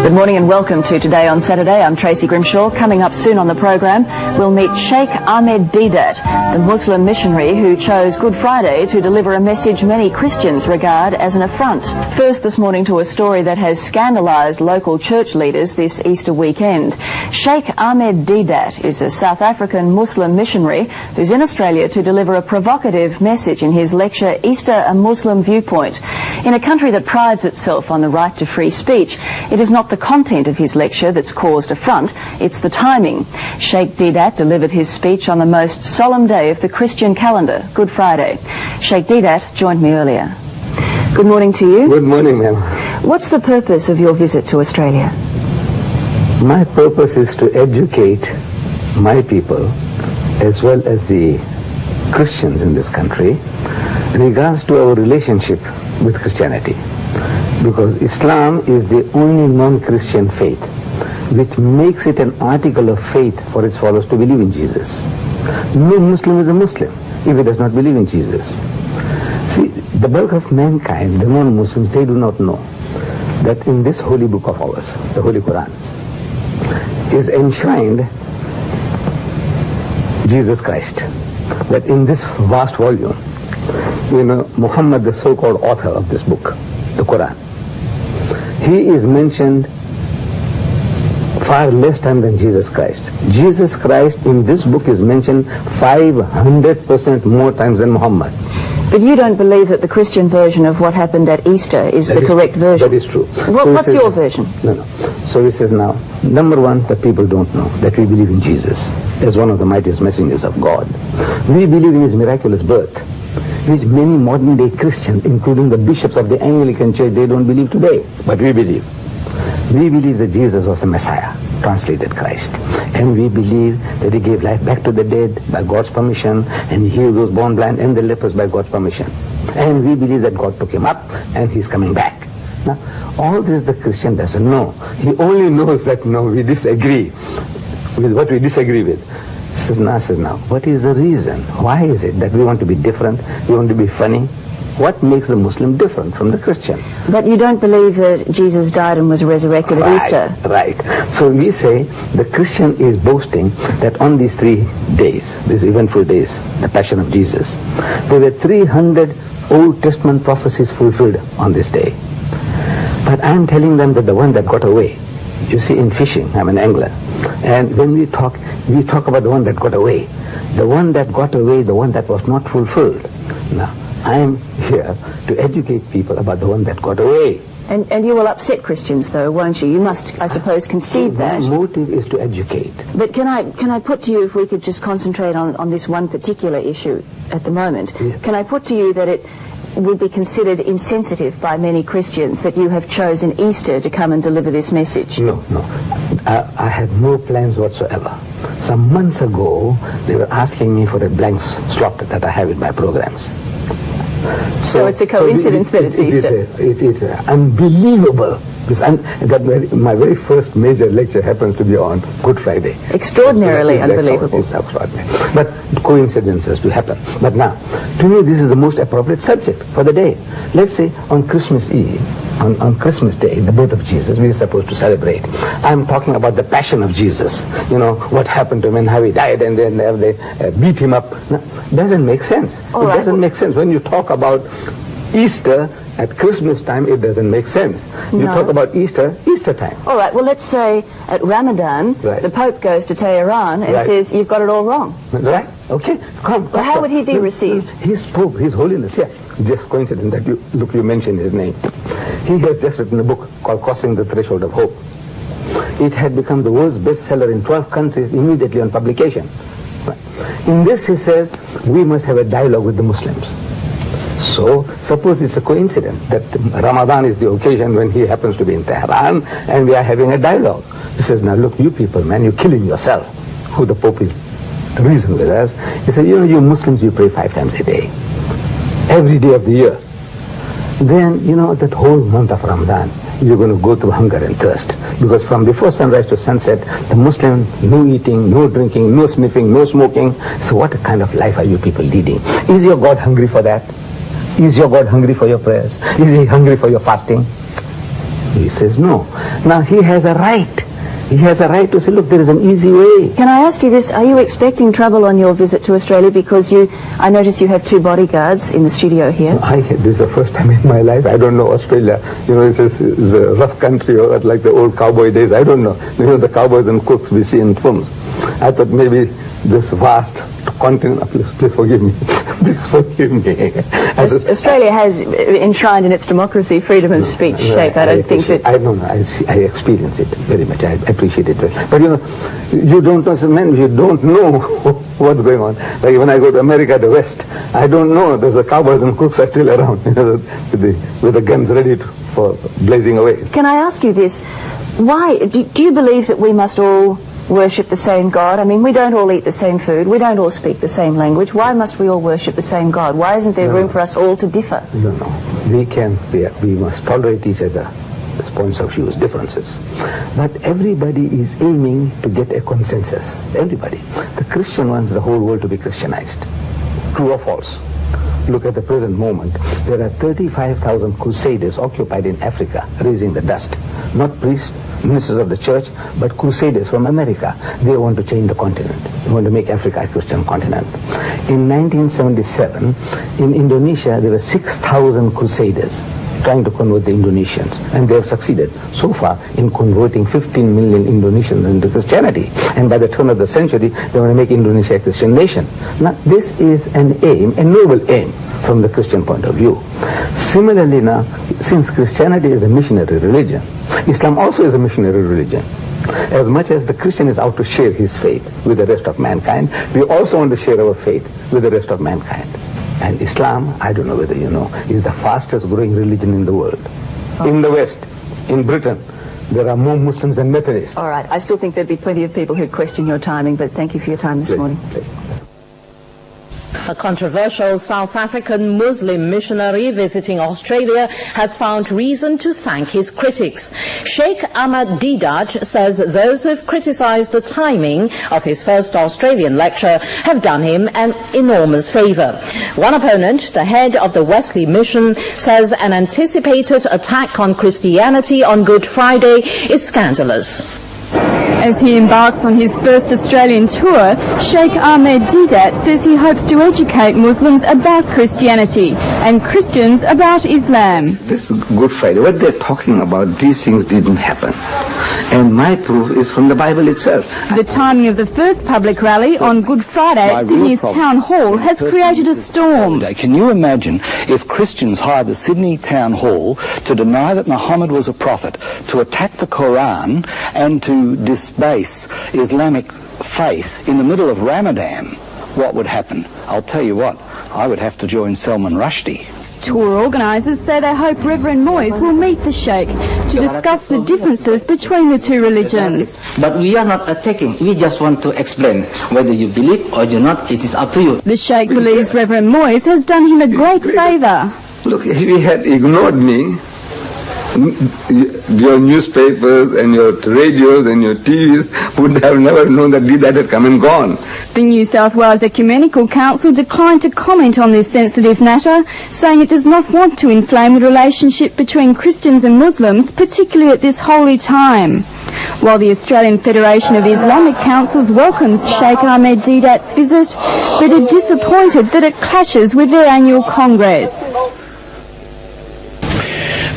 Good morning and welcome to Today on Saturday. I'm Tracy Grimshaw. Coming up soon on the program, we'll meet Sheikh Ahmed Deedat, the Muslim missionary who chose Good Friday to deliver a message many Christians regard as an affront. First this morning to a story that has scandalised local church leaders this Easter weekend. Sheikh Ahmed Deedat is a South African Muslim missionary who's in Australia to deliver a provocative message in his lecture, Easter, a Muslim Viewpoint. In a country that prides itself on the right to free speech, it is not the content of his lecture that's caused affront, it's the timing. Sheikh Deedat delivered his speech on the most solemn day of the Christian calendar, Good Friday. Sheikh Deedat joined me earlier. Good morning to you. Good morning, ma'am. What's the purpose of your visit to Australia? My purpose is to educate my people, as well as the Christians in this country, in regards to our relationship with Christianity. Because Islam is the only non-Christian faith which makes it an article of faith for its followers to believe in Jesus. No Muslim is a Muslim if he does not believe in Jesus. See, the bulk of mankind, the non-Muslims, they do not know that in this holy book of ours, the Holy Quran, is enshrined Jesus Christ. That in this vast volume, Muhammad, the so-called author of this book, the Quran, he is mentioned far less time than Jesus Christ. Jesus Christ in this book is mentioned 500% more times than Muhammad. But you don't believe that the Christian version of what happened at Easter is the correct version? That is true. What's your version? No. So he says now, number one, the people don't know that we believe in Jesus as one of the mightiest messengers of God. We believe in his miraculous birth, which many modern day Christians, including the bishops of the Anglican Church, they don't believe today. But we believe. We believe that Jesus was the Messiah, translated Christ. And we believe that he gave life back to the dead by God's permission, and he healed those born blind and the lepers by God's permission. And we believe that God took him up and he's coming back. Now, all this the Christian doesn't know. He only knows that, no, we disagree with what we disagree with. Says now, what is the reason? Why is it that we want to be different? We want to be funny? What makes the Muslim different from the Christian? But you don't believe that Jesus died and was resurrected at Easter? Right. So we say the Christian is boasting that on these 3 days, these eventful days, the Passion of Jesus, there were 300 Old Testament prophecies fulfilled on this day. But I'm telling them that the one that got away, you see, in fishing, I'm an angler, and when we talk about the one that got away. The one that got away, the one that was not fulfilled. Now, I am here to educate people about the one that got away. And you will upset Christians, though, won't you? You must, I suppose, concede that. My motive is to educate. But can I put to you, if we could just concentrate on this one particular issue at the moment, yes. Can I put to you that it would be considered insensitive by many Christians that you have chosen Easter to come and deliver this message? No. I had no plans whatsoever. Some months ago, they were asking me for a blank slot that I have in my programs. So it's a coincidence that it's Easter? It is unbelievable. My very first major lecture happens to be on Good Friday. Extraordinarily unbelievable. It's extraordinary. But coincidences do happen. But now, to me, this is the most appropriate subject for the day. Let's say on Christmas Eve, on Christmas Day, the birth of Jesus, we are supposed to celebrate. I'm talking about the Passion of Jesus. What happened to him and how he died, and then they beat him up. No, doesn't make sense. Doesn't make sense. When you talk about Easter at Christmas time, it doesn't make sense. You talk about Easter time. All right, well, let's say at Ramadan, the Pope goes to Tehran and says, you've got it all wrong. Right, okay, come. Well, how would he be received? His Pope, His Holiness, yes. Just coincidence that you mentioned his name. He has just written a book called Crossing the Threshold of Hope. It had become the world's bestseller in 12 countries immediately on publication. In this, he says, we must have a dialogue with the Muslims. So, suppose it's a coincidence that Ramadan is the occasion when he happens to be in Tehran and we are having a dialogue. He says, now look, you people, man, you're killing yourself. Who the Pope is reason with us. He said, you Muslims, you pray 5 times a day. Every day of the year. Then, that whole month of Ramadan, you're going to go through hunger and thirst. Because from before sunrise to sunset, the Muslim, no eating, no drinking, no sniffing, no smoking. So what kind of life are you people leading? Is your God hungry for that? Is your God hungry for your prayers? Is he hungry for your fasting? He says no. Now he has a right. He has a right to say, look, there is an easy way. Can I ask you this? Are you expecting trouble on your visit to Australia? Because I notice you have 2 bodyguards in the studio here. This is the first time in my life. I don't know Australia. You know, it's a rough country, or like the old cowboy days. I don't know. You know, the cowboys and cooks we see in films. I thought maybe this vast continent, please forgive me. Please forgive me. Australia has enshrined in its democracy freedom of speech, Sheikh. I don't think that... I experience it very much. I appreciate it. But you know, you don't know what's going on. Like when I go to America, the West, I don't know. There's the cowboys and cooks are still around, you know, with the guns ready for blazing away. Can I ask you this? Why do you believe that we must all worship the same God? I mean, we don't all eat the same food. We don't all speak the same language. Why must we all worship the same God? Why isn't there room for us all to differ? No. We must tolerate each other's points of view, differences. But everybody is aiming to get a consensus. Everybody. The Christian wants the whole world to be Christianized. True or false? Look at the present moment. There are 35,000 crusaders occupied in Africa, raising the dust. Not priests, ministers of the church, but crusaders from America. They want to change the continent. They want to make Africa a Christian continent. In 1977, in Indonesia, there were 6,000 crusaders trying to convert the Indonesians, and they have succeeded so far in converting 15 million Indonesians into Christianity. And by the turn of the century, they want to make Indonesia a Christian nation. Now, this is an aim, a noble aim from the Christian point of view. Similarly now, since Christianity is a missionary religion, Islam also is a missionary religion. As much as the Christian is out to share his faith with the rest of mankind, we also want to share our faith with the rest of mankind. And Islam, I don't know whether you know, is the fastest growing religion in the world. In the West, in Britain, there are more Muslims than Methodists. All right, I still think there'd be plenty of people who'd question your timing, but thank you for your time this morning. Please. A controversial South African Muslim missionary visiting Australia has found reason to thank his critics. Sheikh Ahmad Deidat says those who've criticised the timing of his first Australian lecture have done him an enormous favour. One opponent, the head of the Wesley Mission, says an anticipated attack on Christianity on Good Friday is scandalous. As he embarks on his first Australian tour, Sheikh Ahmad Deidat says he hopes to educate Muslims about Christianity and Christians about Islam. This Good Friday, what they're talking about, these things didn't happen. And my proof is from the Bible itself. The timing of the first public rally on Good Friday at Sydney's Town Hall has created a storm. Can you imagine if Christians hired the Sydney Town Hall to deny that Muhammad was a prophet, to attack the Quran and to disbase Islamic faith in the middle of Ramadan? What would happen? I'll tell you what, I would have to join Salman Rushdie. Tour organisers say they hope Reverend Moyes will meet the Sheikh to discuss the differences between the two religions. But we are not attacking, we just want to explain. Whether you believe or do not, it is up to you. The Sheikh believes Reverend Moyes has done him a great favour. Look, if he had ignored me, your newspapers and your radios and your TVs would have never known that Deidat had come and gone. The New South Wales Ecumenical Council declined to comment on this sensitive matter, saying it does not want to inflame the relationship between Christians and Muslims, particularly at this holy time. While the Australian Federation of Islamic Councils welcomes Sheikh Ahmad Deidat's visit, but are disappointed that it clashes with their annual Congress.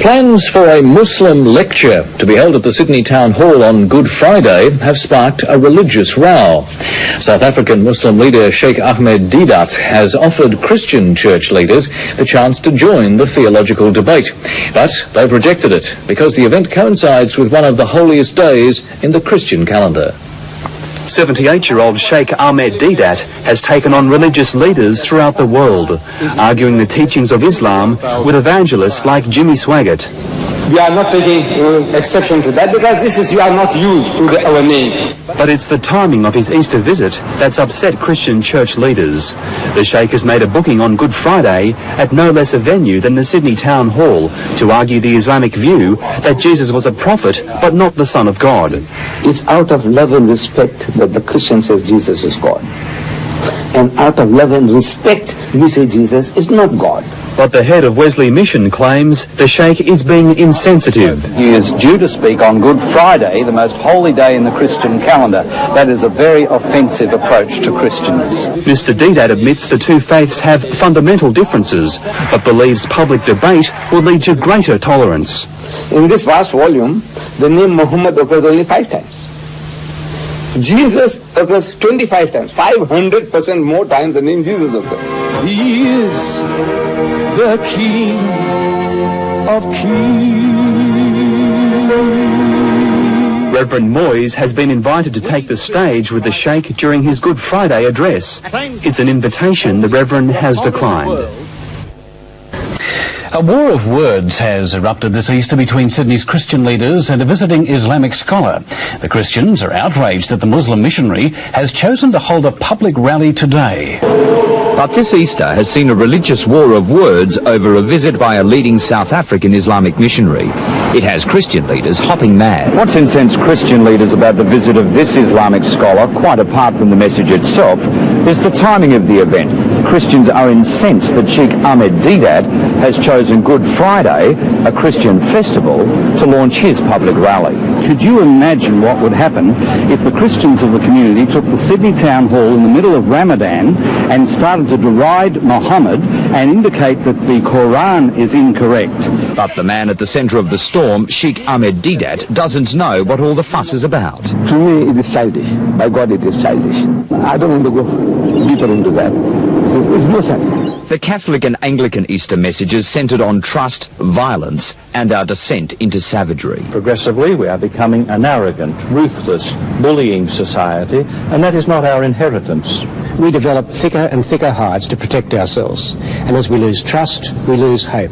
Plans for a Muslim lecture to be held at the Sydney Town Hall on Good Friday have sparked a religious row. South African Muslim leader Sheikh Ahmad Deidat has offered Christian church leaders the chance to join the theological debate, but they've rejected it because the event coincides with one of the holiest days in the Christian calendar. 78-year-old Sheikh Ahmad Deidat has taken on religious leaders throughout the world, arguing the teachings of Islam with evangelists like Jimmy Swaggart. We are not taking exception to that because you are not used to our names. But it's the timing of his Easter visit that's upset Christian church leaders. The Sheikh has made a booking on Good Friday at no less a venue than the Sydney Town Hall to argue the Islamic view that Jesus was a prophet but not the Son of God. It's out of love and respect that the Christian says Jesus is God. And out of love and respect, we say Jesus is not God. But the head of Wesley Mission claims the Sheikh is being insensitive. He is due to speak on Good Friday, the most holy day in the Christian calendar. That is a very offensive approach to Christians. Mr. Deedat admits the two faiths have fundamental differences, but believes public debate will lead to greater tolerance. In this vast volume, the name Muhammad occurs only 5 times. Jesus occurs 25 times, 500% more times the name Jesus occurs. He is the King of Kings. Reverend Moyes has been invited to take the stage with the Sheikh during his Good Friday address. It's an invitation the Reverend has declined. A war of words has erupted this Easter between Sydney's Christian leaders and a visiting Islamic scholar. The Christians are outraged that the Muslim missionary has chosen to hold a public rally today. But this Easter has seen a religious war of words over a visit by a leading South African Islamic missionary. It has Christian leaders hopping mad. What's incensed Christian leaders about the visit of this Islamic scholar, quite apart from the message itself, is the timing of the event. Christians are incensed that Sheikh Ahmed Deedat has chosen Good Friday, a Christian festival, to launch his public rally. Could you imagine what would happen if the Christians of the community took the Sydney Town Hall in the middle of Ramadan and started to deride Muhammad and indicate that the Quran is incorrect? But the man at the centre of the storm, Sheikh Ahmed Deedat, doesn't know what all the fuss is about. To me, it is childish. By God, it is childish. I don't want to go deeper into that. It's no sense. The Catholic and Anglican Easter messages centred on trust, violence, and our descent into savagery. Progressively, we are becoming an arrogant, ruthless, bullying society, and that is not our inheritance. We develop thicker and thicker hides to protect ourselves, and as we lose trust, we lose hope.